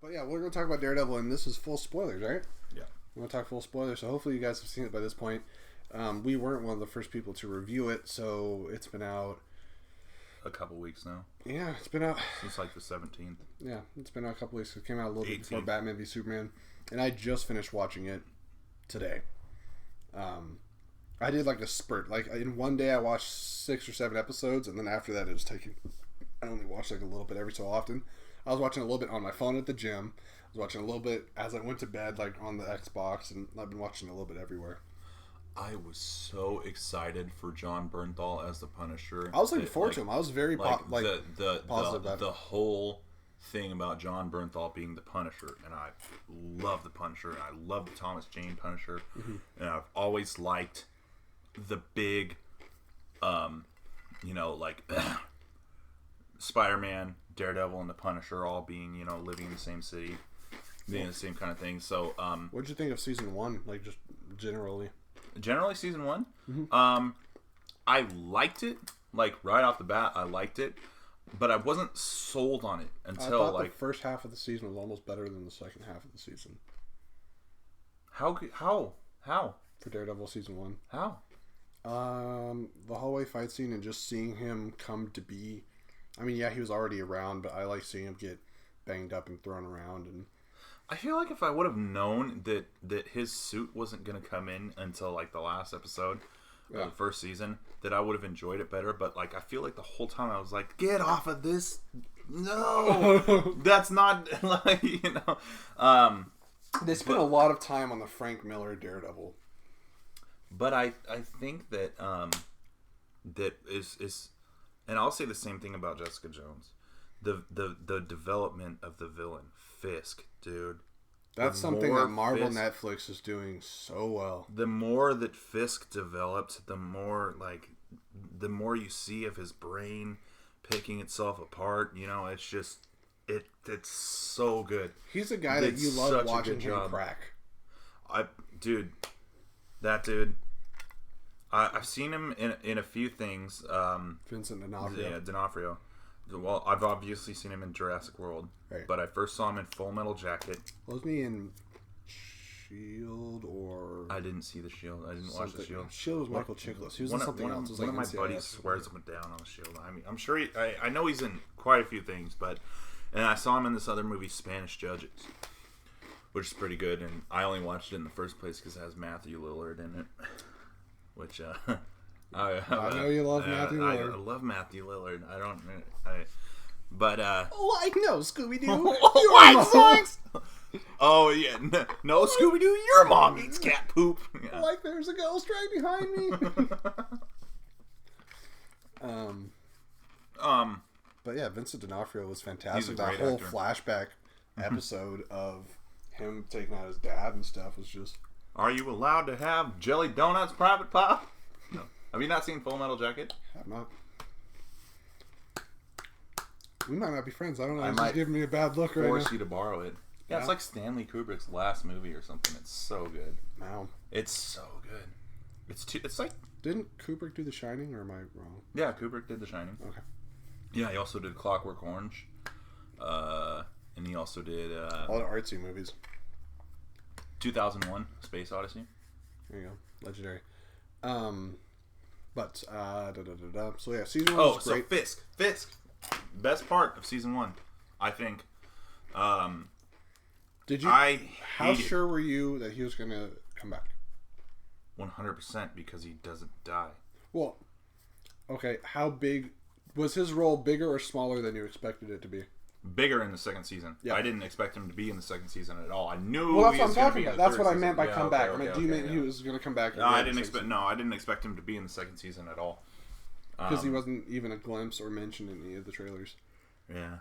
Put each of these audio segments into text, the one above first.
But yeah, we're going to talk about Daredevil, and this is full spoilers, right? Yeah. We're going to talk full spoilers, so hopefully you guys have seen it by this point. We weren't one of the first people to review it, so it's been out a couple weeks now. Yeah, it's been out since like the 17th. Yeah, it's been out a couple weeks. It came out a little 18th. bit before Batman v Superman, and I just finished watching it today. I did like a spurt. Like in one day, I watched 6 or 7 episodes, and then after that, it was taking. I only watched like a little bit every so often. I was watching a little bit on my phone at the gym. I was watching a little bit as I went to bed, like on the Xbox, and I've been watching a little bit everywhere. I was so excited for John Bernthal as the Punisher. I was looking forward to him. I was very positive about the whole thing about John Bernthal being the Punisher, and I love the Punisher, and I love the Thomas Jane Punisher, and I've always liked the big, Spider-Man, Daredevil, and the Punisher all being, living in the same city, being the same kind of thing. So, what'd you think of season 1? Like, just generally. Generally, season 1, I liked it. Like right off the bat, I liked it, but I wasn't sold on it until I thought the first half of the season was almost better than the second half of the season. How for Daredevil season 1? How? The hallway fight scene and just seeing him come to be. I mean, yeah, he was already around, but I like seeing him get banged up and thrown around and. I feel like if I would have known that his suit wasn't going to come in until like the last episode of the first season, that I would have enjoyed it better. But like, I feel like the whole time I was like, get off of this. No, that's not like, They spent a lot of time on the Frank Miller Daredevil. But I think that, that is, and I'll say the same thing about Jessica Jones. The development of the villain, Fisk, dude. That's something that Marvel Netflix is doing so well. The more that Fisk developed, the more you see of his brain picking itself apart. It's just it's so good. He's a guy that you love watching him crack. That dude. I've seen him in a few things. Vincent D'Onofrio. Yeah, D'Onofrio. Well, I've obviously seen him in Jurassic World, right. But I first saw him in Full Metal Jacket. Wasn't he in Shield or? I didn't see the Shield. I didn't watch the Shield. Shield was Michael Chiklis. He was in something else. One of my buddies swears up and down on the Shield. I mean, I'm sure I know he's in quite a few things, and I saw him in this other movie, Spanish Judges, which is pretty good. And I only watched it in the first place because it has Matthew Lillard in it, which. I know you love Matthew Lillard. I love Matthew Lillard. Like no Scooby-Doo. White Sox. Oh yeah, no Scooby-Doo. Your mom eats cat poop. Yeah. Like there's a ghost right behind me. But yeah, Vincent D'Onofrio was fantastic. That whole flashback episode of him taking out his dad and stuff was just. Are you allowed to have jelly donuts, Private Pop? No. Have you not seen Full Metal Jacket? I have not. We might not be friends. I don't know. It's just giving me a bad look right now. Force you to borrow it. Yeah, it's like Stanley Kubrick's last movie or something. It's so good. Wow. It's so good. It's like... Didn't Kubrick do The Shining, or am I wrong? Yeah, Kubrick did The Shining. Okay. Yeah, he also did Clockwork Orange. And he also did... all the artsy movies. 2001, Space Odyssey. There you go. Legendary. But, so yeah, season 1 was great. So Fisk. Best part of season 1, I think. Did you? How sure were you that he was going to come back? 100% because he doesn't die. Well, okay, how big... Was his role bigger or smaller than you expected it to be? Bigger in the second season. Yeah. I didn't expect him to be in the second season at all. I knew he was going to be in the third season. That's what I meant by come back. Do you mean he was going to come back? No, I didn't expect him to be in the second season at all. Because he wasn't even a glimpse or mentioned in any of the trailers. Yeah.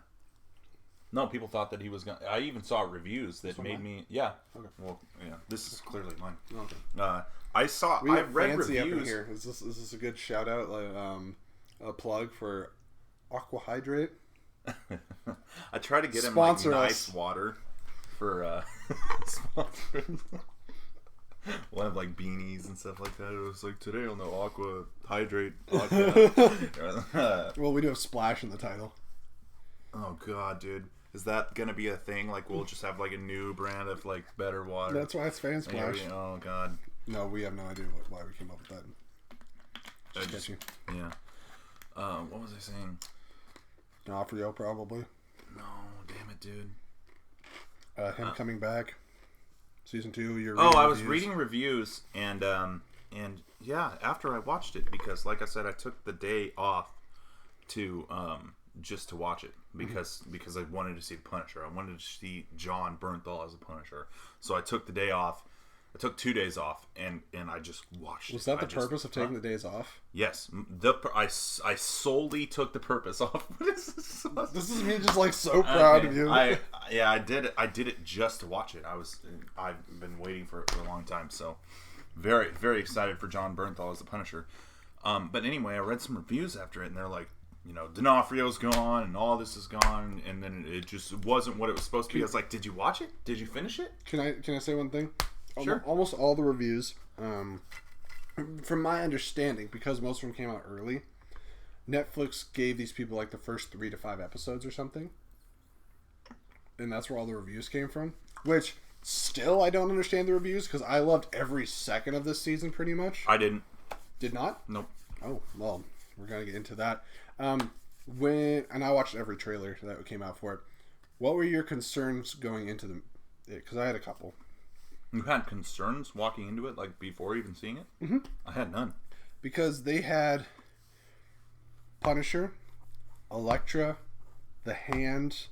No, people thought that he was going to... I even saw reviews that made me... Yeah. Okay. Well, yeah. This is clearly mine. Okay. I read reviews... Up in here. Is this a good shout out? Like, a plug for Aqua Hydrate? I try to get him like nice water for sponsors. We'll have like beanies and stuff like that. It was like today on the Aqua Hydrate podcast. Well, we do have Splash in the title. Oh god, dude. Is that gonna be a thing? Like, we'll just have like a new brand of like better water. That's why it's Fan Splash. Oh God. No, we have no idea why we came up with that. Yeah. What was I saying? D'Onofrio, probably. No, damn it, dude. Him coming back. Season 2. I was reading reviews and yeah, after I watched it, because like I said, I took the day off to just to watch it because I wanted to see the Punisher. I wanted to see John Bernthal as a Punisher. So I took the day off. I took 2 days off and I just watched. Was that the purpose of taking the days off? Yes, I solely took the purpose off. This is me just like so proud of you. I did it. I did it just to watch it. I've been waiting for it for a long time. So very, very excited for John Bernthal as the Punisher. But anyway, I read some reviews after it, and they're like, D'Onofrio's gone, and all this is gone, and then it just wasn't what it was supposed to be. I was like, did you watch it? Did you finish it? Can I say one thing? Sure. Almost all the reviews, from my understanding, because most of them came out early, Netflix gave these people like the first 3 to 5 episodes or something, and that's where all the reviews came from. Which still, I don't understand the reviews because I loved every second of this season pretty much. I didn't. Did not? Nope. Oh well, we're gonna get into that. And I watched every trailer that came out for it. What were your concerns going into it? Because I had a couple. You had concerns walking into it, like before even seeing it? Mm-hmm. I had none. Because they had Punisher, Elektra, The Hand.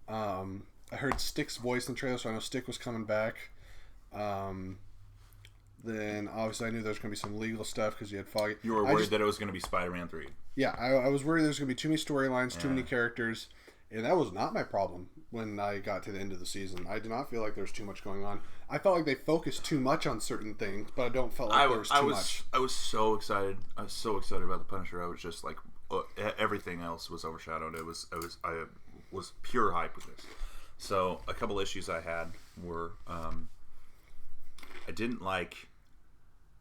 I heard Stick's voice in the trailer, so I know Stick was coming back. Then obviously I knew there was going to be some legal stuff because you had Foggy. You were worried that it was going to be Spider-Man 3. Yeah, I was worried there was going to be too many storylines, too many characters. And that was not my problem when I got to the end of the season. I did not feel like there was too much going on. I felt like they focused too much on certain things, but I don't feel like there was too much. I was so excited. I was so excited about the Punisher. I was just like, everything else was overshadowed. I was pure hype with this. So a couple issues I had were I didn't like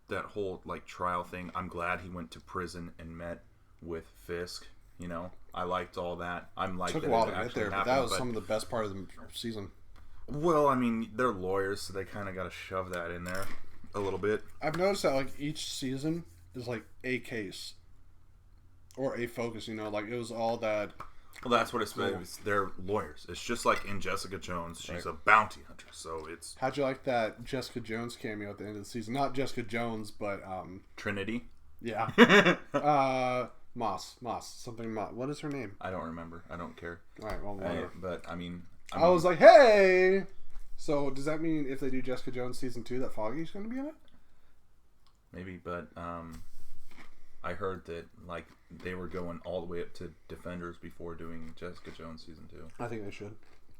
that whole like trial thing. I'm glad he went to prison and met with Fisk. I liked all that. Took a while to get there, but that was some of the best part of the season. Well, I mean, they're lawyers, so they kind of got to shove that in there a little bit. I've noticed that like each season is like a case or a focus. Like it was all that. Well, that's what it's been. They're lawyers. It's just like in Jessica Jones. She's a bounty hunter, so it's. How'd you like that Jessica Jones cameo at the end of the season? Not Jessica Jones, but Trinity. Yeah. Moss, something Moss. What is her name? I don't remember. I don't care. All right, well, whatever. But I mean, I was like, hey. So does that mean if they do Jessica Jones season 2 that Foggy's going to be in it? Maybe, but I heard that like they were going all the way up to Defenders before doing Jessica Jones season 2. I think they should.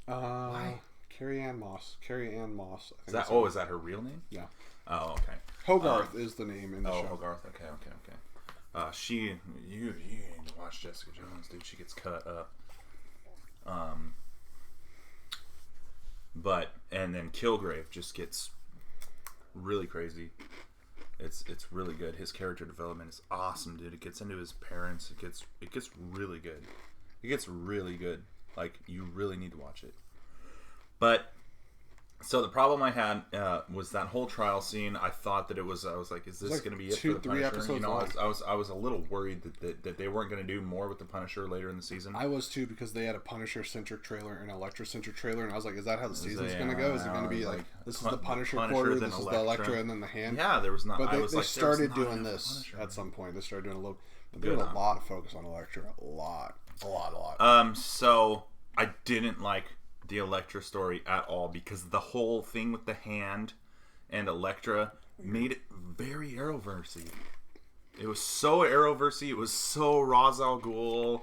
Why? Carrie Ann Moss. Is that her real name? Yeah. Oh, okay. Hogarth is the name in the show. Oh, Hogarth. Okay. You need to watch Jessica Jones, dude. She gets cut up. And then Kilgrave just gets really crazy. It's really good. His character development is awesome, dude. It gets into his parents. It gets really good. It gets really good. Like, you really need to watch it. But so the problem I had was that whole trial scene. I thought that I was like, is this going to be it for the Punisher? Episodes I was a little worried that they weren't going to do more with the Punisher later in the season. I was too, because they had a Punisher-centric trailer and an Elektra-centric trailer, and I was like, is that how the season's going to go? Is it going to be like this is the Punisher quarter, this is the Elektra, and then the Hand? Yeah, there was not. But they started doing this at some point. They started doing a little. But there was a lot of focus on Elektra. A lot. So I didn't like the Elektra story at all, because the whole thing with the Hand and Elektra made it very Arrowversy. It was so Arrowversy. It was so Ra's al Ghul,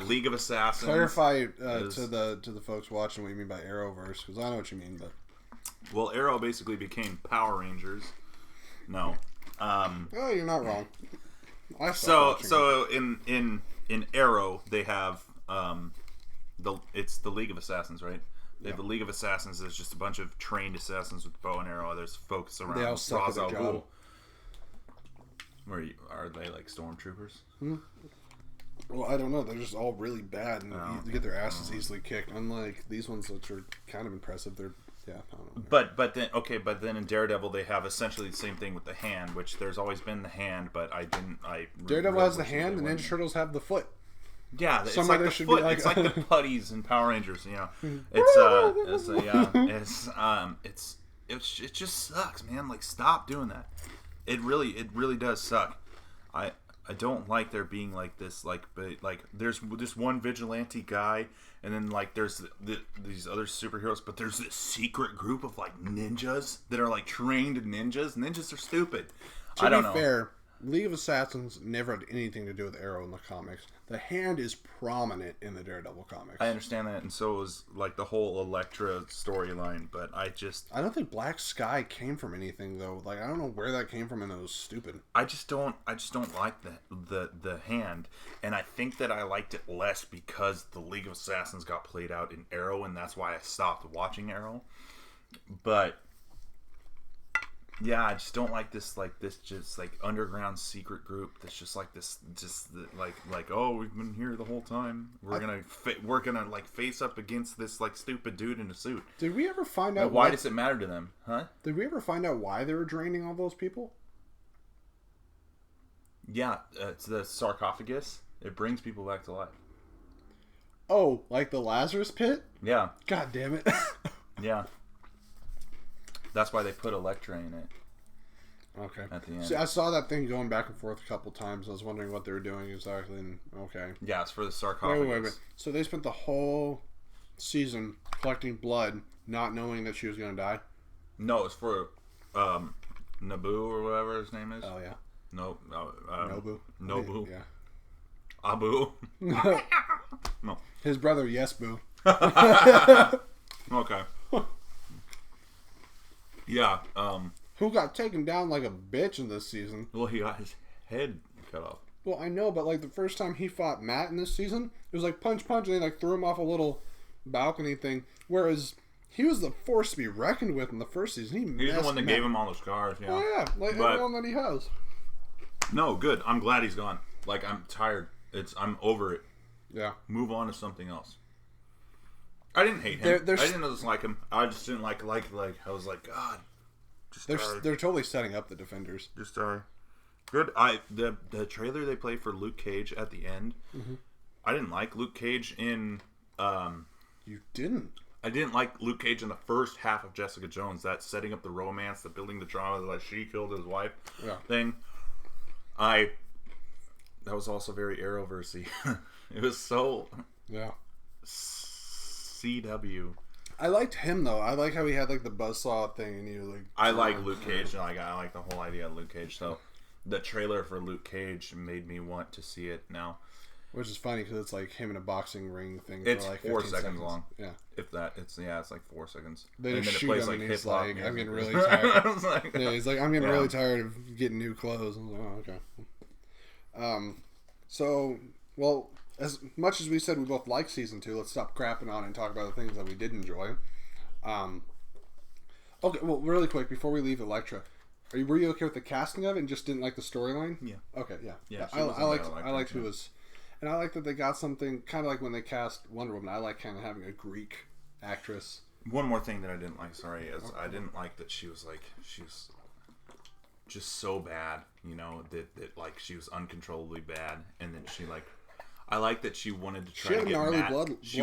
League of Assassins. Clarify to the folks watching what you mean by Arrowverse, because I know what you mean. But well, Arrow basically became Power Rangers. No. Oh, you're not wrong. So in Arrow they have it's the League of Assassins, right? They have the League of Assassins. There's just a bunch of trained assassins with bow and arrow. There's focus around Ra's al Ghul. Are they like stormtroopers? Well, I don't know. They're just all really bad and get their asses Oh. easily kicked. Unlike these ones, which are kind of impressive. They're I don't know. But then in Daredevil they have essentially the same thing with the hand, which there's always been the hand, but Daredevil has the hand, and Ninja Turtles have the foot. Yeah, it's Somewhere like the should foot. be like It's like the putties in Power Rangers. You know, it just sucks, man. Like, stop doing that. It really does suck. I don't like there being like this, like there's this one vigilante guy, and then like there's these other superheroes, but there's this secret group of like ninjas that are like trained ninjas. Ninjas are stupid. I don't know. To be fair, League of Assassins never had anything to do with Arrow in the comics. The hand is prominent in the Daredevil comics. I understand that, and so was like the whole Elektra storyline, but I don't think Black Sky came from anything though. Like I don't know where that came from, and it was stupid. I just don't like the hand, and I think that I liked it less because the League of Assassins got played out in Arrow, and that's why I stopped watching Arrow. But yeah, I just don't like this just like underground secret group that's just like this, oh, we've been here the whole time. We're gonna like face up against this like stupid dude in a suit. Did we ever find out why does it matter to them, huh? Did we ever find out why they were draining all those people? Yeah, it's the sarcophagus. It brings people back to life. Oh, like the Lazarus pit? Yeah. God damn it. Yeah. That's why they put Elektra in it. Okay. At the end. See, I saw that thing going back and forth a couple times. I was wondering what they were doing exactly. And okay. Yeah, it's for the sarcophagus. Wait. So they spent the whole season collecting blood, not knowing that she was going to die? No, it's for Naboo or whatever his name is. Oh, yeah. Nobu. Nobu. Yeah. Abu. No. His brother, Yes Boo. Okay. Yeah. Who got taken down like a bitch in this season? Well, he got his head cut off. Well, I know, but like the first time he fought Matt in this season, it was like punch, and they like threw him off a little balcony thing. Whereas he was the force to be reckoned with in the first season. He's the one that gave him all the scars. Yeah. Oh yeah, like everyone that he has. No, good. I'm glad he's gone. Like, I'm tired. I'm over it. Yeah. Move on to something else. I didn't hate him. I didn't dislike him. I just didn't like. I was like, God. They're totally setting up the Defenders. Just good. The trailer they play for Luke Cage at the end. Mm-hmm. I didn't like Luke Cage in. You didn't. I didn't like Luke Cage in the first half of Jessica Jones. That setting up the romance, the building the drama, like she killed his wife thing. That was also very Arrowversy. It was so CW. I liked him though. I like how he had like the buzzsaw thing, and he was like. I like Luke Cage. I like the whole idea of Luke Cage. So the trailer for Luke Cage made me want to see it now. Which is funny because it's like him in a boxing ring thing. It's for like 4 seconds long. Yeah, if that. It's like 4 seconds. They just and then shoot it plays him, like and he's hip-hop like, music. "I'm getting really tired." I was like, yeah, he's like, "I'm getting really tired of getting new clothes." I was like, "Oh, okay." So, well, as much as we said we both like season 2, let's stop crapping on it and talk about the things that we did enjoy. Okay, well, really quick before we leave Elektra, were you okay with the casting of it and just didn't like the storyline? Yeah. Okay. Yeah. Yeah. I liked who was, and I like that they got something kind of like when they cast Wonder Woman. I like kind of having a Greek actress. One more thing that I didn't like. Sorry, is I didn't like that she was just so bad. You know that like she was uncontrollably bad, and then she like. I like that she wanted to try to get Matt. She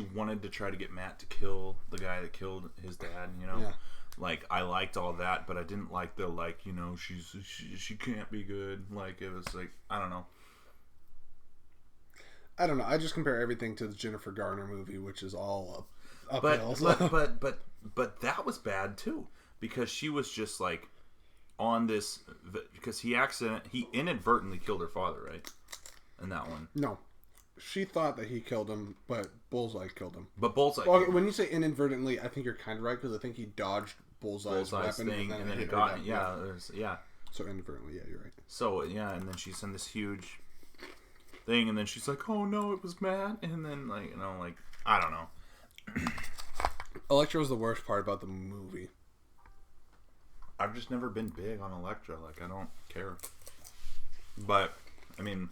wanted to try to get Matt to kill the guy that killed his dad. You know, like I liked all that, but I didn't like the like. You know, she can't be good. Like it was like I don't know. I just compare everything to the Jennifer Garner movie, which is all uphill. But that was bad too because she was just like on this because he inadvertently killed her father, right? In that one. No. She thought that he killed him, but Bullseye killed him. But Bullseye... Well, when you say inadvertently, I think you're kind of right, because I think he dodged Bullseye's weapon. Thing, and then it got... Yeah. So inadvertently, yeah, you're right. So, yeah, and then she's in this huge thing, and then she's like, oh no, it was Matt. And then, like, you know, like, I don't know. Elektra was the worst part about the movie. I've just never been big on Elektra. Like, I don't care. But, I mean...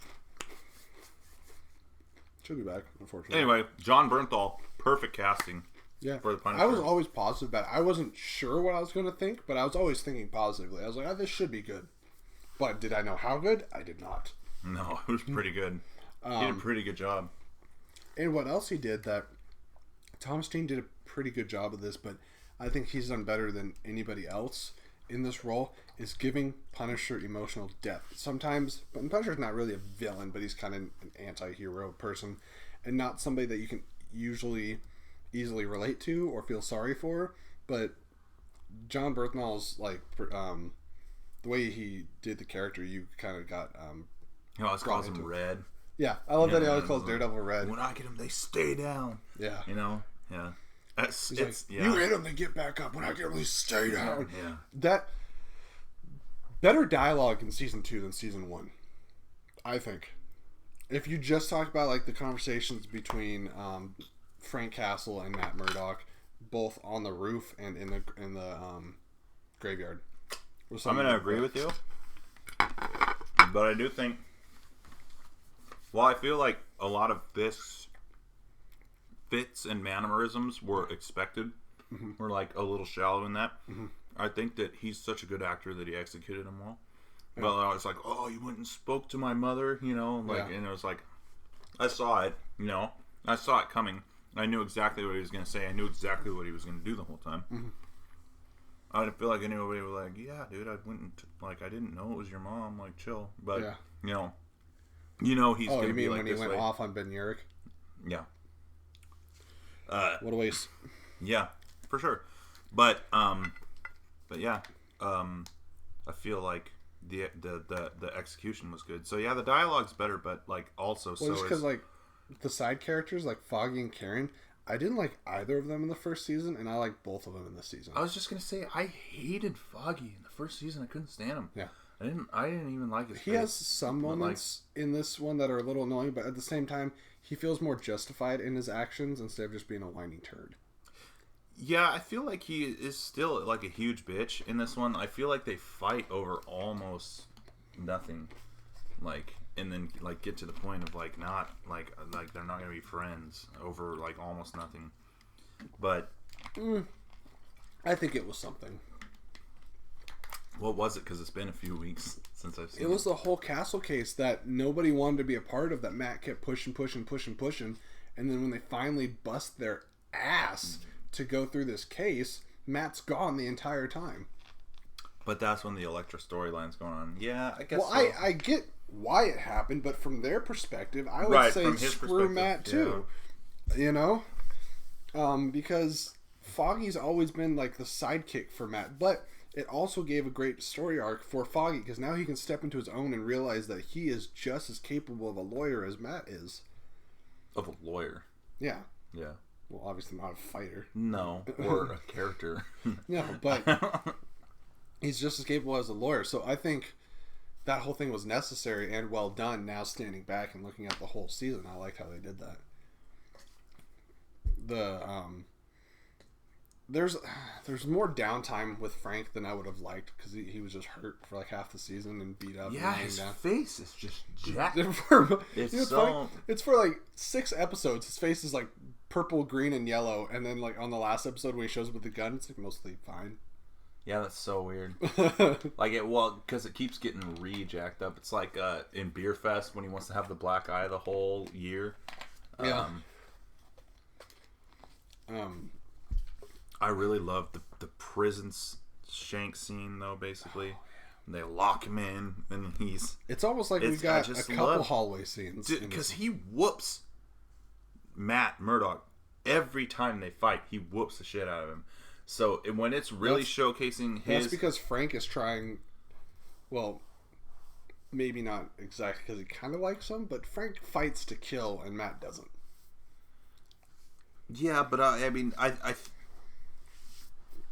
She'll be back, unfortunately. Anyway, John Bernthal, perfect casting. Yeah, for the Punisher. I was always positive about it. I wasn't sure what I was going to think, but I was always thinking positively. I was like, oh, this should be good. But did I know how good? I did not. No, it was pretty good. He did a pretty good job. And what else he did that Thomas Jane did a pretty good job of this, but I think he's done better than anybody else in this role, is giving Punisher emotional depth. Sometimes, but Punisher's not really a villain, but he's kind of an anti-hero person, and not somebody that you can usually easily relate to or feel sorry for. But John Bernthal's like the way he did the character, you kind of got he always calls him Red. Yeah, I love that he always calls Daredevil Red. When I get him, they stay down. Yeah, you know, yeah. You hit them, they get back up. When I get them, they stay down. Yeah. That better dialogue in season 2 than season 1, I think. If you just talk about like the conversations between Frank Castle and Matt Murdock, both on the roof and in the graveyard. I'm going to agree with you, but I do think. Well, I feel like a lot of this fits and mannerisms were expected. Mm-hmm. We're like a little shallow in that. Mm-hmm. I think that he's such a good actor that he executed them well. Yeah. But I was like, oh, you went and spoke to my mother, you know, like, yeah. And it was like, I saw it, you know, I saw it coming. I knew exactly what he was going to say. I knew exactly what he was going to do the whole time. Mm-hmm. I didn't feel like anybody was like, yeah, dude, I wouldn't, like, I didn't know it was your mom, like, chill. But, yeah. You know he's going to be like this. Oh, you mean when he went off on Ben Urich? Yeah. What a waste. Yeah, for sure. But yeah, I feel like the execution was good. So yeah, the dialogue's better, but like also well, just because like the side characters like Foggy and Karen, I didn't like either of them in the first season, and I like both of them in this season. I was just gonna say I hated Foggy in the first season. I couldn't stand him. Yeah. I didn't even like his face. He has some moments in this one that are a little annoying, but at the same time, he feels more justified in his actions instead of just being a whiny turd. Yeah, I feel like he is still like a huge bitch in this one. I feel like they fight over almost nothing, like, and then like get to the point of like not like they're not gonna be friends over like almost nothing. But I think it was something. What was it? Because it's been a few weeks since I've seen it. It was the whole Castle case that nobody wanted to be a part of, that Matt kept pushing. And then when they finally bust their ass to go through this case, Matt's gone the entire time. But that's when the Elektra storyline's going on. Yeah, I guess well, so. I get why it happened, but from their perspective, I would say screw Matt too. Yeah. You know? Because Foggy's always been like the sidekick for Matt, but it also gave a great story arc for Foggy, because now he can step into his own and realize that he is just as capable of a lawyer as Matt is. Of a lawyer? Yeah. Yeah. Well, obviously not a fighter. No, or a character. No, but he's just as capable as a lawyer. So I think that whole thing was necessary and well done. Now standing back and looking at the whole season, I liked how they did that. There's more downtime with Frank than I would have liked, because he was just hurt for like half the season and beat up. Yeah, his face is just jacked. It's for like 6 episodes. His face is like purple, green, and yellow, and then like on the last episode when he shows up with the gun, it's like mostly fine. Yeah, that's so weird. Because it keeps getting re-jacked up. It's like in Beer Fest when he wants to have the black eye the whole year. Yeah. I really love the prison shank scene, though, basically. They lock him in, and he's... It's almost like we got a couple hallway scenes. Because he whoops Matt Murdock every time they fight. He whoops the shit out of him. So when it's really showcasing his... That's because Frank is trying... Well, maybe not exactly because he kind of likes him, but Frank fights to kill, and Matt doesn't. Yeah, but I mean, I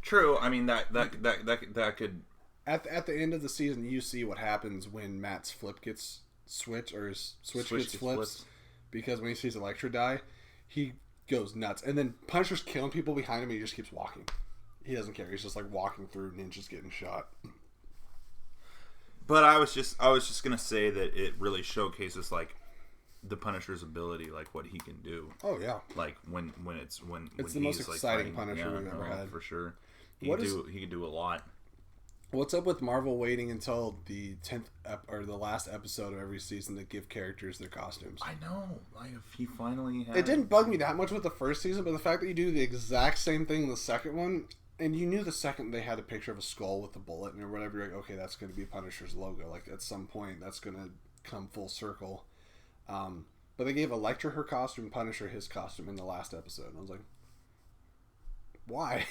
true. I mean that could. At the end of the season, you see what happens when Matt's flip gets switched, or his switch gets flipped, because when he sees Elektra die, he goes nuts, and then Punisher's killing people behind him, and he just keeps walking. He doesn't care. He's just like walking through, ninjas getting shot. But I was just gonna say that it really showcases like the Punisher's ability, like what he can do. Oh yeah. Like when it's the most exciting Punisher we've ever had for sure. He could do a lot. What's up with Marvel waiting until the 10th or the last episode of every season to give characters their costumes? I know. Like, if he finally had... It didn't bug me that much with the first season, but the fact that you do the exact same thing in the second one, and you knew the second they had a picture of a skull with the bullet or whatever, you're like, okay, that's going to be Punisher's logo. Like, at some point, that's going to come full circle. But they gave Elektra her costume, Punisher his costume in the last episode. And I was like, why?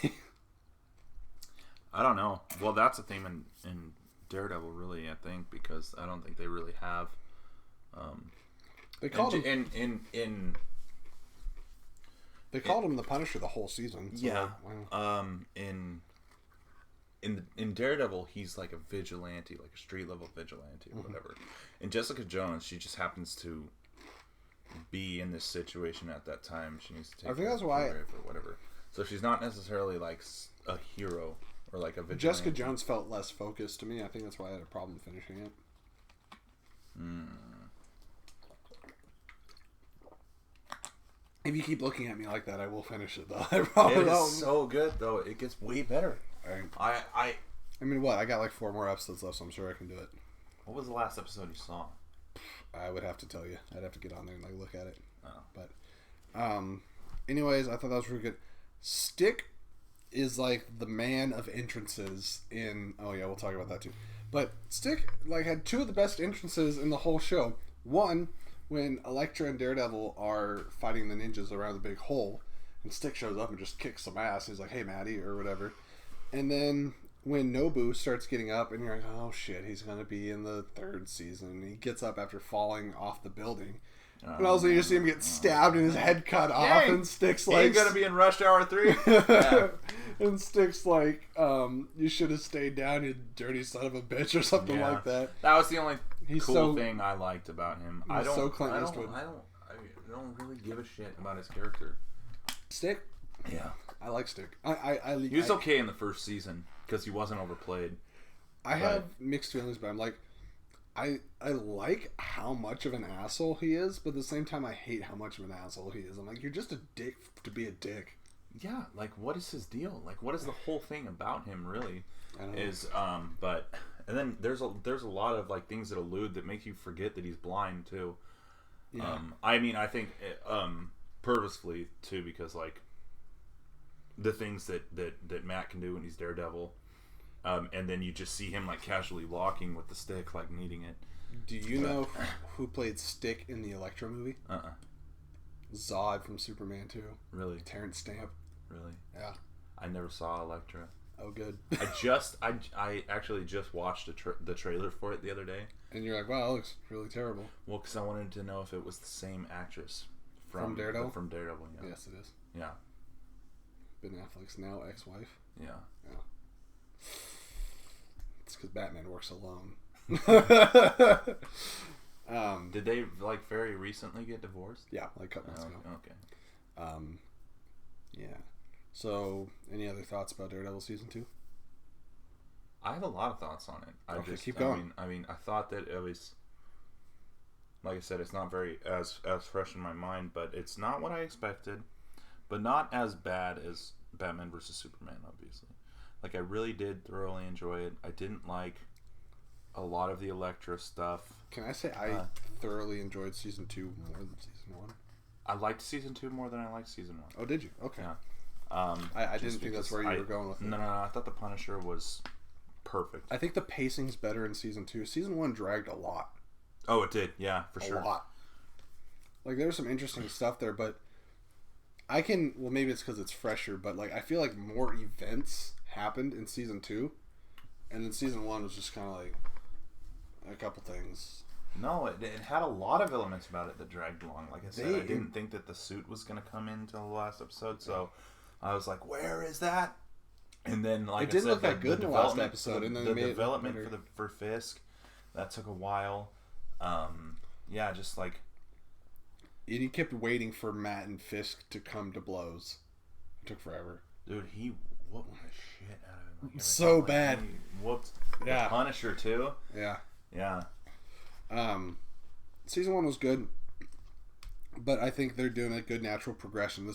I don't know. Well, that's a theme in Daredevil, really, I think, because I don't think they really have. They called him They called him the Punisher the whole season. So yeah. Wow. In Daredevil, he's like a vigilante, like a street level vigilante, or whatever. In Jessica Jones, she just happens to be in this situation at that time. She needs to take. I think that's why. Or whatever. So she's not necessarily like a hero. Or like a vigilante. Jessica Jones felt less focused to me. I think that's why I had a problem finishing it. If you keep looking at me like that, I will finish it though. It is so good though. It gets way better. I mean, what? I got like 4 more episodes left, so I'm sure I can do it. What was the last episode you saw? I would have to tell you. I'd have to get on there and like look at it. Oh. But, anyways, I thought that was really good. Stick is like the man of entrances in. Oh yeah, we'll talk about that too. But Stick like had 2 of the best entrances in the whole show. One, when Elektra and Daredevil are fighting the ninjas around the big hole, and Stick shows up and just kicks some ass. He's like, "Hey, Maddie," or whatever. And then when Nobu starts getting up, and you're like, "Oh shit, he's gonna be in the 3rd season." He gets up after falling off the building. And also you just see him get stabbed and his head cut off, and Stick's like... He's gonna be in Rush Hour 3. Yeah. And Stick's like, you should have stayed down, you dirty son of a bitch, or something like that. That was the only cool thing I liked about him. I don't really give a shit about his character. Stick? Yeah. I like Stick. He was okay in the first season, because he wasn't overplayed. I have mixed feelings, but I'm like... I like how much of an asshole he is, but at the same time I hate how much of an asshole he is. I'm like, you're just a dick to be a dick. Yeah, like what is his deal? Like what is the whole thing about him really? I don't know. Is but and then there's a lot of like things that allude that make you forget that he's blind too. Yeah. I mean, I think purposefully too, because like the things that Matt can do when he's Daredevil. And then you just see him like casually walking with the stick, like needing it. Do you know who played Stick in the Elektra movie? Zod from Superman 2. Really? Terrence Stamp. Really? Yeah. I never saw Elektra. Oh, good. I actually just watched the trailer for it the other day. And you're like, wow, that looks really terrible. Well, because I wanted to know if it was the same actress from Daredevil. From Daredevil, yeah. Yes, it is. Yeah. Ben Affleck's now ex-wife. Yeah. Yeah. It's because Batman works alone. Did they like very recently get divorced? Yeah, like a couple months ago. Okay. Yeah. So, any other thoughts about Daredevil season 2? I have a lot of thoughts on it. Okay, keep going. I mean, I thought that it was, like I said, it's not very as fresh in my mind, but it's not what I expected, but not as bad as Batman vs Superman, obviously. Like, I really did thoroughly enjoy it. I didn't like a lot of the Elektra stuff. Can I say I thoroughly enjoyed season 2 more than season 1? I liked season 2 more than I liked season 1. Oh, did you? Okay. Yeah. I didn't think that's where you were going with it. No, I thought the Punisher was perfect. I think the pacing's better in season 2. Season 1 dragged a lot. Oh, it did. Yeah, for sure. A lot. Like, there was some interesting stuff there, but well, maybe it's because it's fresher, but like I feel like more events happened in season 2, and then season 1 was just kind of like a couple things. No, it had a lot of elements about it that dragged along. Like I said, I didn't think that the suit was going to come in until the last episode, so I was like, "Where is that?" And then, like it didn't look that good in the last episode, and then the development for Fisk that took a while. Yeah, just like. And you kept waiting for Matt and Fisk to come to blows. It took forever. Dude, he whooped the shit out of him. Like, so bad. He whooped the Punisher, too. Yeah. Yeah. Season 1 was good. But I think they're doing a good natural progression.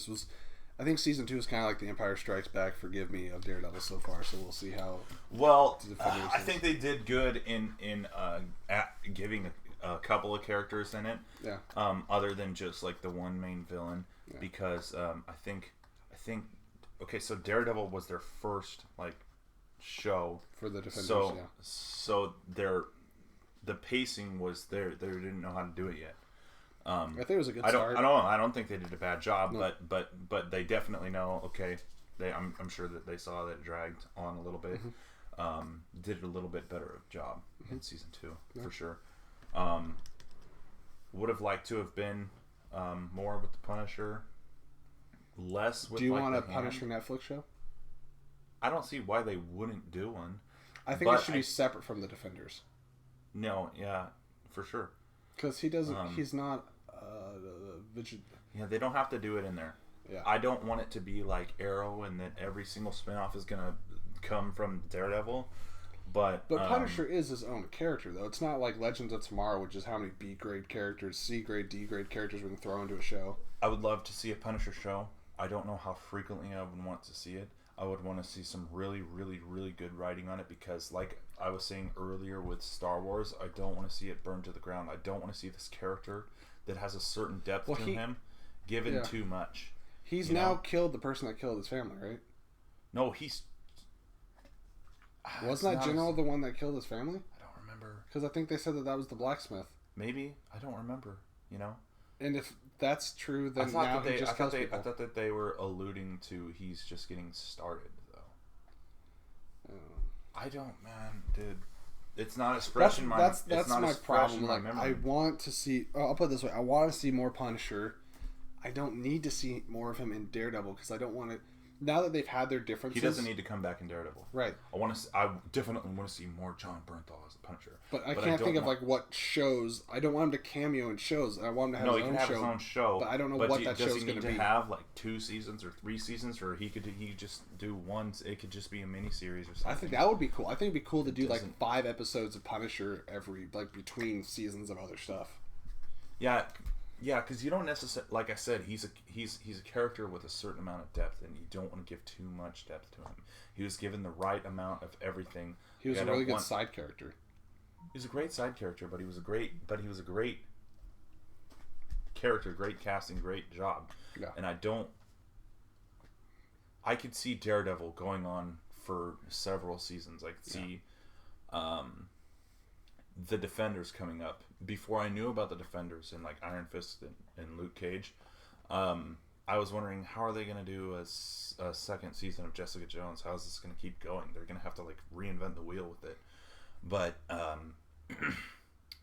I think season 2 is kind of like the Empire Strikes Back, forgive me, of Daredevil so far. So we'll see how. Well, I think they did good in giving a couple of characters in it. Yeah. Other than just like the one main villain, because I think okay, so Daredevil was their first like show for the Defenders. So the pacing was there. They didn't know how to do it yet. I think it was a good start. I don't think they did a bad job, but they definitely know. Okay, I'm sure that they saw that it dragged on a little bit. Mm-hmm. Did a little bit better of job in season 2 for sure. Would have liked to have been more with the Punisher, less with. Do you want a Punisher Netflix show? I don't see why they wouldn't do one. I think it should be separate from the Defenders. No, yeah, for sure. Because he doesn't. He's not. Yeah, they don't have to do it in there. Yeah. I don't want it to be like Arrow and that every single spinoff is gonna come from Daredevil. But Punisher is his own character, though. It's not like Legends of Tomorrow, which is how many B grade characters, C grade, D grade characters we can throw into a show. I would love to see a Punisher show. I don't know how frequently I would want to see it. I would want to see some really, really, really good writing on it because, like I was saying earlier with Star Wars, I don't want to see it burned to the ground. I don't want to see this character that has a certain depth to him given too much. He's now killed the person that killed his family, right? No, he's... Wasn't that General the one that killed his family? I don't remember. Because I think they said that was the blacksmith. Maybe. I don't remember, And if that's true, then now he just kills people. I thought that they were alluding to he's just getting started, though. I don't, man, dude. It's not as fresh in my memory. That's my problem. Like, I want to see... I'll put it this way. I want to see more Punisher. I don't need to see more of him in Daredevil because I don't want to... Now that they've had their differences... He doesn't need to come back in Daredevil. Right. I definitely want to see more John Bernthal as the Punisher. But I can't think of like what shows... I don't want him to cameo in shows. I want him to have, his own show. But I don't know what that show's going to be. Does he need to have like 2 seasons or 3 seasons? Or he just do one... It could just be a mini-series or something. I think that would be cool. I think it'd be cool to do like 5 episodes of Punisher every... Like between seasons of other stuff. Yeah. Yeah, because you don't necessarily, like I said, he's a character with a certain amount of depth, and you don't want to give too much depth to him. He was given the right amount of everything. He was a really good side character. He was a great side character, but he was a great character, great casting, great job. Yeah. And I could see Daredevil going on for several seasons. I could see the Defenders coming up. Before I knew about the Defenders and like Iron Fist and Luke Cage, I was wondering how are they going to do a second season of Jessica Jones? How is this going to keep going? They're going to have to like reinvent the wheel with it. But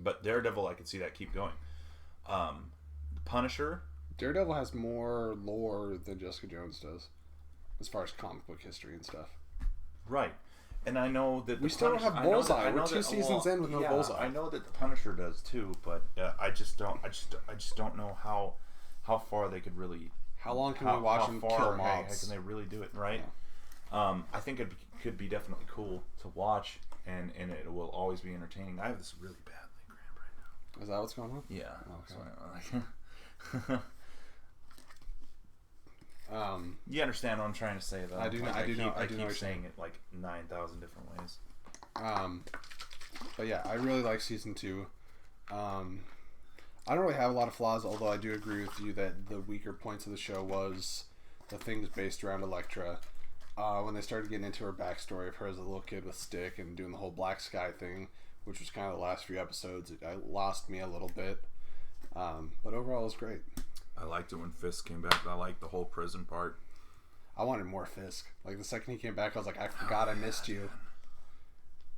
but Daredevil, I could see that keep going. Punisher. Daredevil has more lore than Jessica Jones does, as far as comic book history and stuff. Right. And I know that we still don't have Bullseye. We're 2 seasons in with no Bullseye. I know that the Punisher does too, but I just don't know how far they could really. How long can we watch them kill mobs? How can they really do it right? Yeah. I think it could be definitely cool to watch, and it will always be entertaining. I have this really bad leg cramp right now. Is that what's going on? Yeah. Okay. You understand what I'm trying to say, though. I do. I keep saying it like 9,000 different ways. But yeah, I really like season 2. I don't really have a lot of flaws, although I do agree with you that the weaker points of the show was the things based around Elektra. When they started getting into her backstory of her as a little kid with Stick and doing the whole Black Sky thing, which was kind of the last few episodes, it lost me a little bit. But overall, it was great. I liked it when Fisk came back. I liked the whole prison part. I wanted more Fisk. Like, the second he came back, I was like, I forgot I missed you.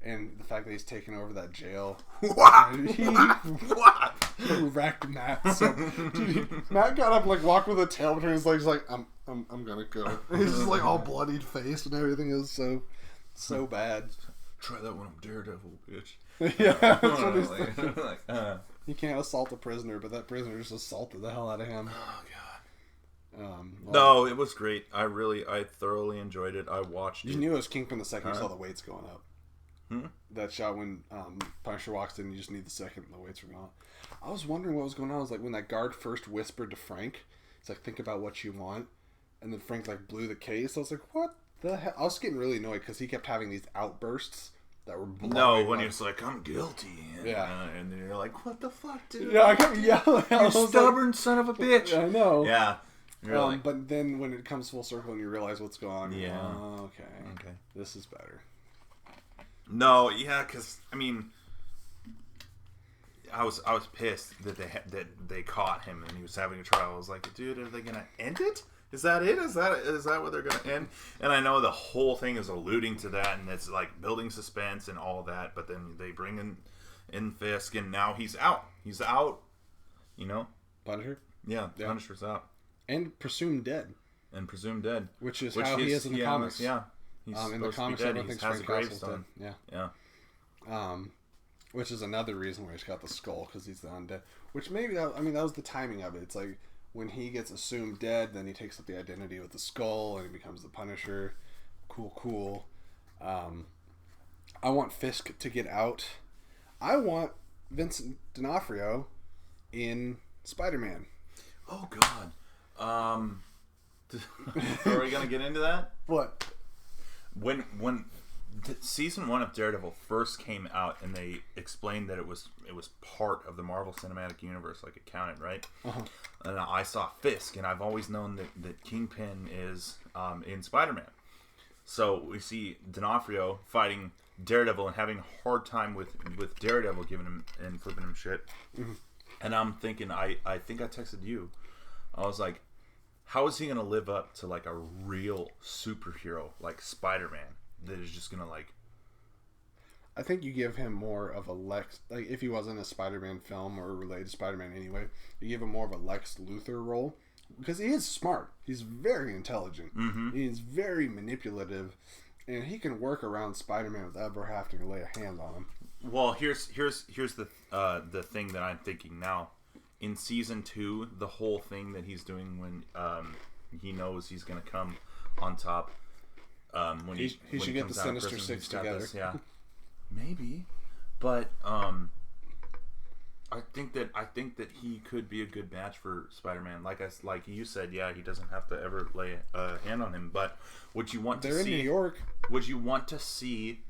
And the fact that he's taking over that jail. What? What? He wrecked Matt. So, dude, Matt got up, like, walked with a tail between his legs, like, I'm gonna go. He's just, like, all bloodied faced and everything is so bad. Try that when I'm Daredevil, bitch. Yeah, that's what he's thinking. You can't assault a prisoner, but that prisoner just assaulted the hell out of him. Oh, God. No, it was great. I thoroughly enjoyed it. I watched it. You knew it was Kingpin the second you saw the weights going up. That shot when Punisher walks in, you just need the second, and the weights are gone. I was wondering what was going on. I was like, when that guard first whispered to Frank, it's like, think about what you want. And then Frank, like, blew the case. I was like, what the hell? I was getting really annoyed because he kept having these outbursts that were blowing. No, when he was like, I'm guilty. And, Yeah. And then you're like, what the fuck, dude? Yeah, I kept yelling. You stubborn son of a bitch. I know. Yeah. Really. But then when it comes full circle and you realize what's going on, Yeah. Okay. This is better. No, yeah, because I mean, I was pissed that they caught him and he was having a trial. I was like, dude, are they gonna end it? Is that it? Is that what they're gonna end? And I know the whole thing is alluding to that, and it's like building suspense and all that. But then they bring in Fisk, and now he's out. He's out. You know, Punisher. Yeah. Punisher's out and presumed dead. Which is how he is in the comics. Yeah. He's in the comics, I don't think Frank Castle's dead. Yeah. Which is another reason why he's got the skull, because he's the undead. Which maybe that was the timing of it. It's like when he gets assumed dead, then he takes up the identity with the skull and he becomes the Punisher. Cool. I want Fisk to get out. I want Vincent D'Onofrio in Spider-Man. Oh God. Are we gonna get into that? What? When season 1 of Daredevil first came out, and they explained that it was part of the Marvel Cinematic Universe, like it counted, right? Uh-huh. And I saw Fisk, and I've always known that Kingpin is in Spider-Man. So we see D'Onofrio fighting Daredevil and having a hard time with Daredevil giving him and flipping him shit. Mm-hmm. And I'm thinking, I think I texted you. I was like, how is he going to live up to like a real superhero like Spider-Man that is just going to like... I think you give him more of a Lex... Like, if he wasn't a Spider-Man film or related to Spider-Man anyway, you give him more of a Lex Luthor role. Because he is smart. He's very intelligent. Mm-hmm. He's very manipulative. And he can work around Spider-Man without ever having to lay a hand on him. Well, here's the thing that I'm thinking now. In season 2, the whole thing that he's doing when he knows he's going to come on top... when he should get the Sinister Six together. Yeah, maybe, but I think that he could be a good match for Spider-Man. Like you said, yeah, he doesn't have to ever lay a hand on him. But would you want to see? They're in New York. Would you want to see?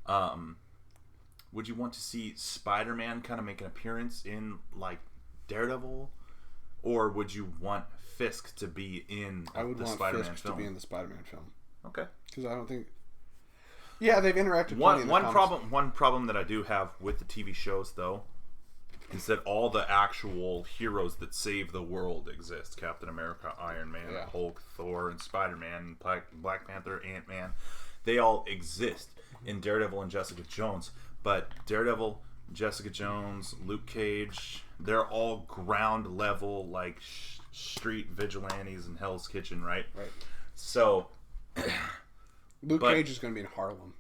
Would you want to see Spider-Man kind of make an appearance in like Daredevil, or would you want Fisk to be in I would the want Spider-Man Fisk film? to be in the Spider-Man film. Okay. Because I don't think... Yeah, they've interacted One problem that I do have with the TV shows, though, is that all the actual heroes that save the world exist. Captain America, Iron Man, Hulk, Thor, and Spider-Man, Black Panther, Ant-Man. They all exist in Daredevil and Jessica Jones. But Daredevil, Jessica Jones, Luke Cage, they're all ground level, like, street vigilantes in Hell's Kitchen, right? Right. So... Luke Cage is going to be in Harlem.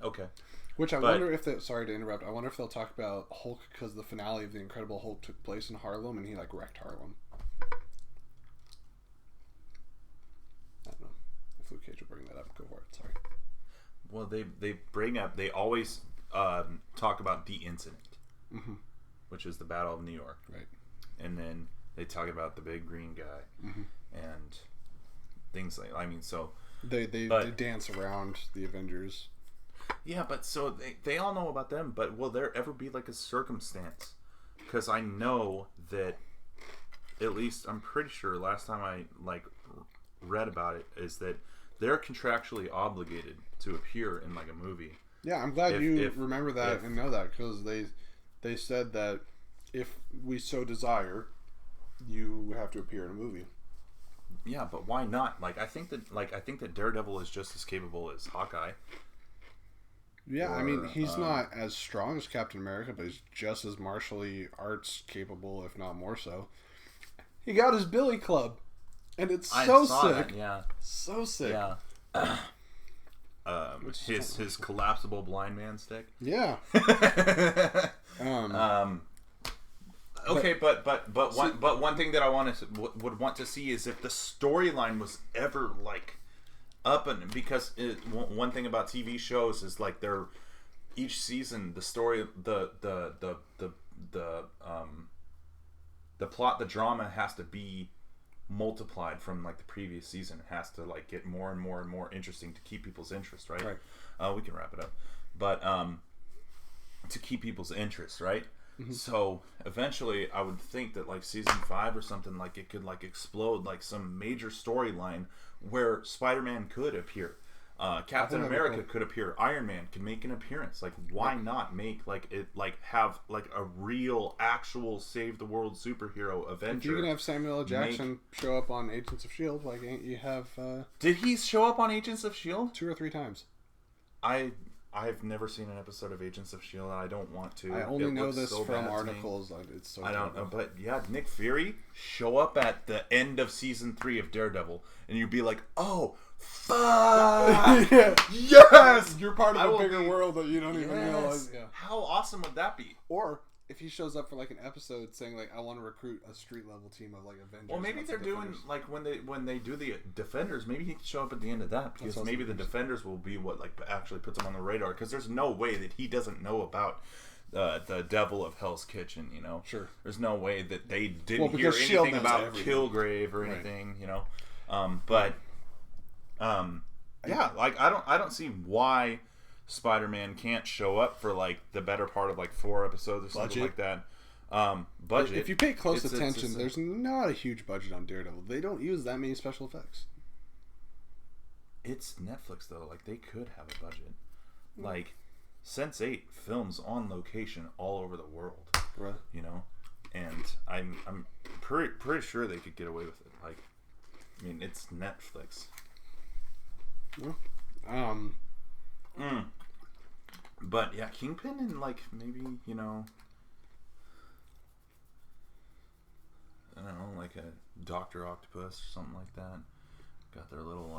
Okay. Which I wonder if sorry to interrupt. I wonder if they'll talk about Hulk, because the finale of The Incredible Hulk took place in Harlem and he like wrecked Harlem. I don't know if Luke Cage will bring that up. Go for it. Sorry. Well, they always talk about the incident, mm-hmm. which is the Battle of New York, right? And then they talk about the big green guy mm-hmm. and things like. I mean, so they dance around the Avengers. Yeah, but so they all know about them. But will there ever be like a circumstance? Because I know that, at least I'm pretty sure last time I like read about it is that they're contractually obligated to appear in like a movie. Yeah, I'm glad you remember that and know that, because they said that if we so desire, you have to appear in a movie. Yeah, but why not? I think that Daredevil is just as capable as Hawkeye. Yeah, I mean, he's not as strong as Captain America, but he's just as martially arts capable, if not more so. He got his Billy Club, and it's so sick. That, yeah, so sick. Yeah. His collapsible blind man stick. Yeah. Okay, but one thing that I would want to see is if the storyline was ever like because one thing about TV shows is like they're each season the story the plot, the drama has to be multiplied from like the previous season. It has to like get more and more and more interesting to keep people's interest, right? We can wrap it up, but to keep people's interest, right? Mm-hmm. So eventually I would think that like season 5 or something, like it could like explode like some major storyline where Spider-Man could appear, Captain America could appear, Iron Man can make an appearance. Like, why not make like it like have like a real actual save the world superhero Avenger? If you can have Samuel L. Jackson show up on Agents of S.H.I.E.L.D., like you have did he show up on Agents of S.H.I.E.L.D.? 2 or 3 times. I've never seen an episode of Agents of S.H.I.E.L.D. and I don't want to. I only know this from articles. It's so I don't know, but yeah, Nick Fury show up at the end of season 3 of Daredevil, and you'd be like, "Oh, fuck! Yes, you're part of a bigger world that you don't even realize." Yeah. How awesome would that be? Or if he shows up for like an episode saying like, "I want to recruit a street level team of like Avengers." Well, maybe they're doing like when they do the Defenders. Maybe he can show up at the end of that, because maybe the Defenders will be what like actually puts him on the radar. Because there's no way that he doesn't know about the Devil of Hell's Kitchen. You know, sure. There's no way that they didn't hear anything about Kilgrave or anything. You know, yeah, like I don't see why Spider-Man can't show up for like the better part of like 4 episodes or something like that. Budget. If you pay close attention, there's not a huge budget on Daredevil. They don't use that many special effects. It's Netflix though. Like they could have a budget. Like Sense8 films on location all over the world. Right. You know, and I'm pretty sure they could get away with it. Like, I mean, it's Netflix. Well, But yeah, Kingpin and like maybe, you know, I don't know, like a Dr. Octopus or something like that. Got their little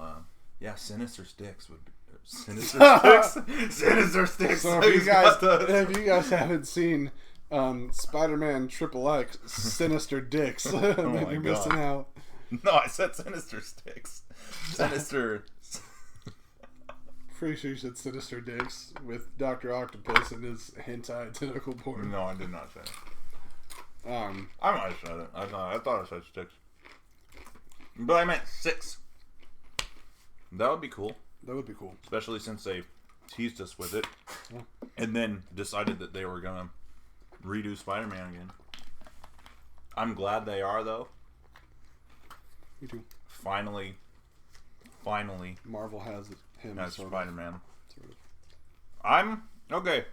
Sinister Sticks would be Sinister Sticks. So if you guys haven't seen Spider-Man XXX Sinister Dicks, then you're missing out. No, I said Sinister Sticks. Sinister. Pretty sure you said Sinister Dicks with Dr. Octopus and his hentai tentacle porn. No, I did not say it. I might have said it. I thought I said sticks. But I meant 6. That would be cool. That would be cool. Especially since they teased us with it. Yeah. And then decided that they were going to redo Spider-Man again. I'm glad they are, though. Me too. Finally. Marvel has him as Spider-Man. Sort of. I'm going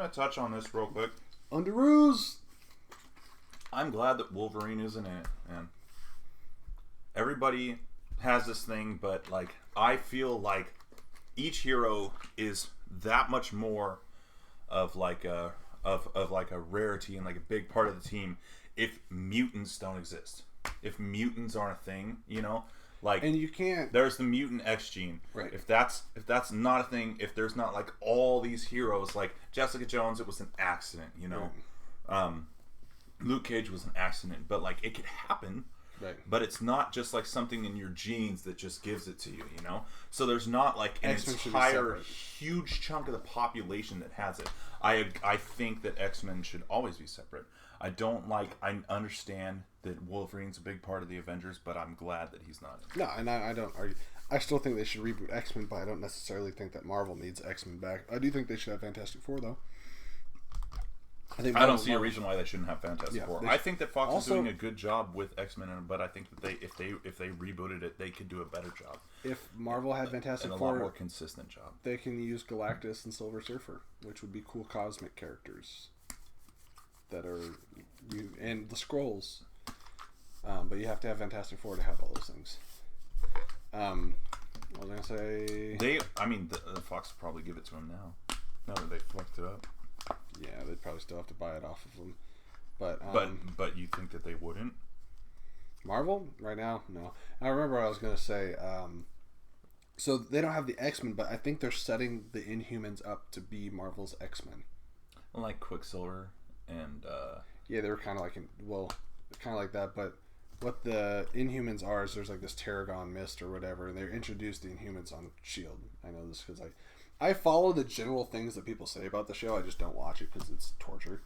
to touch on this real quick. Underoos! I'm glad that Wolverine isn't in it, man. Everybody has this thing, but like I feel like each hero is that much more of like a rarity and like a big part of the team if mutants don't exist. If mutants aren't a thing, you know? Like, and you can't. There's the mutant X gene. Right. If that's not a thing, if there's not like all these heroes, like Jessica Jones, it was an accident, you know. Right. Luke Cage was an accident, but like it could happen. Right. But it's not just like something in your genes that just gives it to you, you know. So there's not like an entire huge chunk of the population that has it. I think that X-Men should always be separate. I understand that Wolverine's a big part of the Avengers, but I'm glad that he's not. No, and I don't argue. I still think they should reboot X-Men, but I don't necessarily think that Marvel needs X-Men back. I do think they should have Fantastic Four, though. I don't see a reason why they shouldn't have Fantastic Four. I think that Fox is doing a good job with X-Men, but I think that if they rebooted it, they could do a better job. If Marvel had Fantastic Four, and a lot more consistent job, they can use Galactus and Silver Surfer, which would be cool cosmic characters that are and the Skrulls. But you have to have Fantastic Four to have all those things. What was I gonna say? The Fox will probably give it to them now that they fucked it up. Yeah, they'd probably still have to buy it off of them. But you think that they wouldn't? Marvel right now, no. I remember what I was gonna say. So they don't have the X-Men, but I think they're setting the Inhumans up to be Marvel's X-Men. Like Quicksilver and yeah, they were kind of like that, but what the Inhumans are is there's like this Tarragon mist or whatever, and they're introduced the Inhumans on Shield. I know this because I follow the general things that people say about the show. I just don't watch it because it's torture.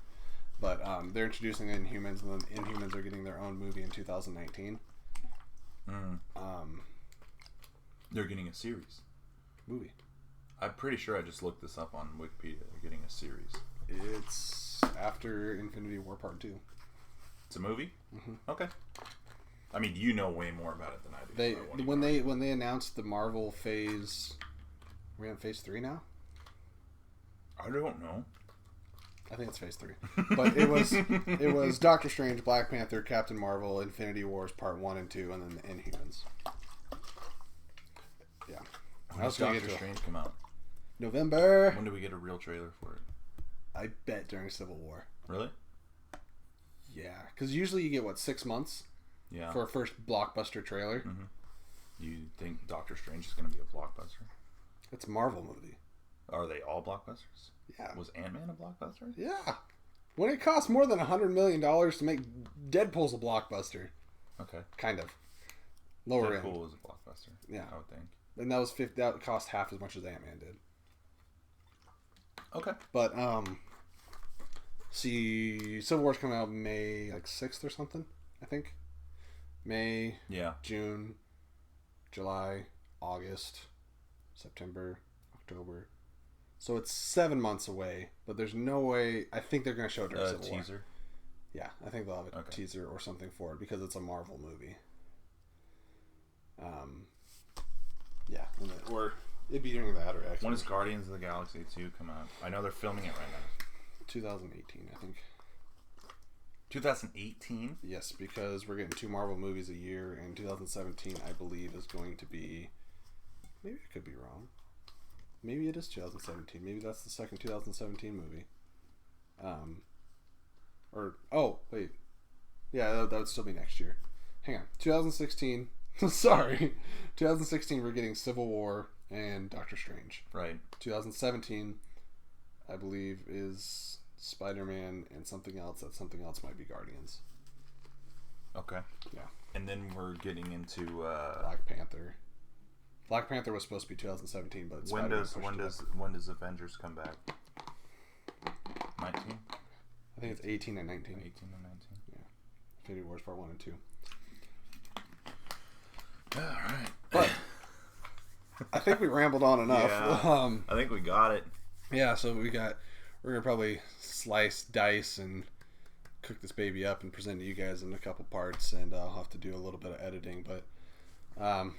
But they're introducing Inhumans, and then Inhumans are getting their own movie in 2019. They're getting a series. Movie. I'm pretty sure I just looked this up on Wikipedia. They're getting a series. It's after Infinity War Part 2. It's a movie? Mm-hmm. Okay. I mean, you know way more about it than I do. When they announced the Marvel phase... We're in phase 3 now? I don't know. I think it's phase 3. But it was Doctor Strange, Black Panther, Captain Marvel, Infinity Wars Part 1 and 2, and then the Inhumans. Yeah. When does Doctor Strange come out? November. When do we get a real trailer for it? I bet during Civil War. Really? Yeah. Because usually you get, 6 months? Yeah. For a first blockbuster trailer. Mm-hmm. You think Doctor Strange is going to be a blockbuster? It's a Marvel movie. Are they all blockbusters? Yeah. Was Ant-Man a blockbuster? Yeah. When it costs more than $100 million to make Deadpool's a blockbuster. Okay. Kind of. Lower end. Deadpool was a blockbuster. Yeah. I would think. And that cost half as much as Ant-Man did. Okay. But, see, Civil War's coming out May, 6th or something, I think. May. Yeah. June. July. August. September. October. So it's 7 months away, but there's no way. I think they're going to show it during Civil War. Teaser? Yeah, I think they'll have a teaser or something for it because it's a Marvel movie. Yeah, or it'd be during that or X. When does Guardians of the Galaxy 2 come out? I know they're filming it right now. 2018, I think. 2018? Yes, because we're getting 2 Marvel movies a year, and 2017, I believe, is going to be. Maybe I could be wrong. Maybe it is 2017. Maybe that's the second 2017 movie. Wait. Yeah, that would still be next year. Hang on. 2016. Sorry. 2016, we're getting Civil War and Doctor Strange. Right. 2017, I believe, is Spider-Man and something else. That something else might be Guardians. Okay. Yeah. And then we're getting into Black Panther. Black Panther was supposed to be 2017, but when does Avengers come back? 19? I think it's 18 and 19. 18 and 19. Yeah. Infinity Wars Part 1 and 2. All right. But I think we rambled on enough. Yeah, I think we got it. Yeah, so we're gonna probably slice, dice, and cook this baby up and present to you guys in a couple parts, and I'll have to do a little bit of editing, but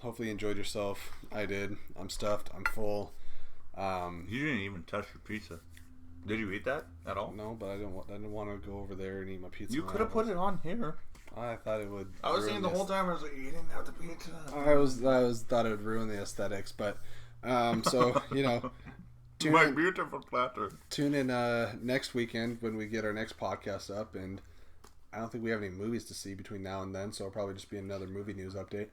hopefully you enjoyed yourself. I did. I'm stuffed. I'm full. You didn't even touch your pizza. Did you eat that at all? No, but I didn't want to go over there and eat my pizza. You could have put it on here. I thought it would. I was saying the whole time. I was like, you didn't have the pizza. I thought it would ruin the aesthetics, but so my beautiful platter. Tune in next weekend when we get our next podcast up, and I don't think we have any movies to see between now and then, so it'll probably just be another movie news update.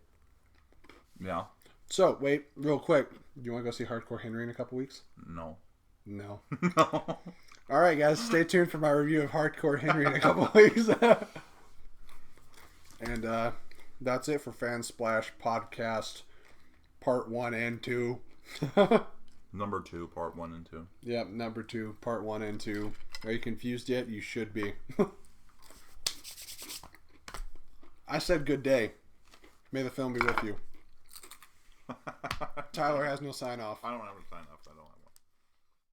Yeah. So wait, real quick, do you want to go see Hardcore Henry in a couple weeks? No. No. No. All right, guys, stay tuned for my review of Hardcore Henry in a couple weeks. And that's it for Fan Splash Podcast Part 1 and 2. Number 2, Part 1 and 2. Yep, number 2, Part 1 and 2. Are you confused yet? You should be. I said good day. May the film be with you. Tyler has no sign off. I don't have a sign off. I don't have